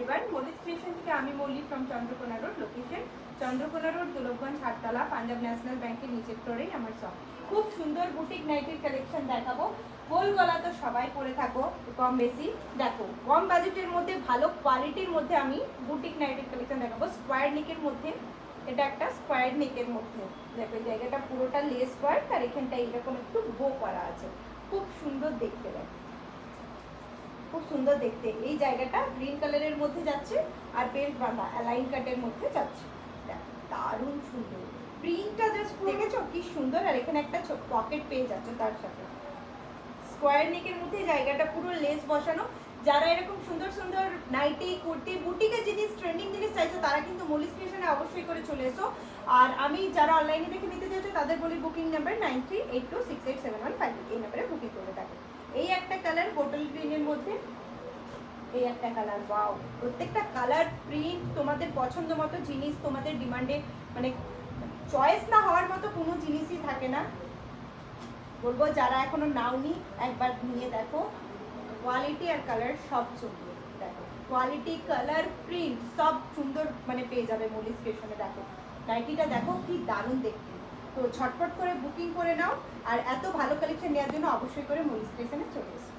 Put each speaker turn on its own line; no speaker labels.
Everyone, Molly's creation থেকে আমি Malli from Chandrakona road. Location Chandrakona road, দুলভগঞ্জ, হাটতলা, পাঞ্জাব ন্যাশনাল ব্যাংকের নিচের ফ্লোরেই আমার শপ। খুব সুন্দর বুটিক নাইটির কালেকশন দেখাবো। গোল গলা তো সবাই পরে থাকো কম বেশি। দেখো কম বাজেটের মধ্যে ভালো কোয়ালিটির মধ্যে আমি বুটিক নাইটির কালেকশন দেখাবো। স্কোয়ার নেকের মধ্যে, এটা একটা স্কোয়ার নেকের মধ্যে। দেখো এই জায়গাটা পুরোটা লেস ওয়ার্ক আর এখানটা এরকম একটু বো করা আছে। খুব সুন্দর দেখতে, দেখো খুব সুন্দর দেখতে। এই জায়গাটা গ্রিন কালারের মধ্যে যাচ্ছে আর বেল্ট বাঁধা অ্যালাইন কাটের মধ্যে যাচ্ছে। দারুণ সুন্দর প্রিন্টটা, জাস্ট দেখেছো কি সুন্দর। আর এখানে একটা পকেট পেয়ে যাচ্ছে তার সাথে। স্কোয়ার নেকের মধ্যে জায়গাটা পুরো লেস বসানো। যারা এরকম সুন্দর সুন্দর নাইটি, কুর্তি, বুটিকের জিনিস, ট্রেন্ডিং জিনিস চাইছো তারা কিন্তু মলিস ক্রিয়েশনে অবশ্যই করে চলে এসো। আর আমি যারা অনলাইনে দেখে নিতে চাইছো তাদের বলি বুকিং নাম্বার 9382687158, এই নাম্বারে বুকিং করে থাকো। এই একটা কালার বোটল গ্রিনের মধ্যে, এই একটা কালার। ওয়াও, প্রত্যেকটা কালার প্রিন্ট তোমাদের পছন্দ মতো জিনিস, তোমাদের ডিমান্ডে মানে চয়েস না হওয়ার মতো কোনো জিনিসই থাকে না। বলবো যারা এখনো নাওনি একবার নিয়ে দেখো। কোয়ালিটি আর কালার সব সুন্দর। দেখো কোয়ালিটি, কালার, প্রিন্ট সব সুন্দর মানে পেয়ে যাবে মলিস ক্রিয়েশনে। দেখো নাইটিটা দেখো কি দারুণ দেখতে। তো ঝটপট করে বুকিং করে নাও। আর এত ভালো কালেকশন নেওয়ার জন্য অবশ্যই করে মলিস ক্রিয়েশনে চলে এসো।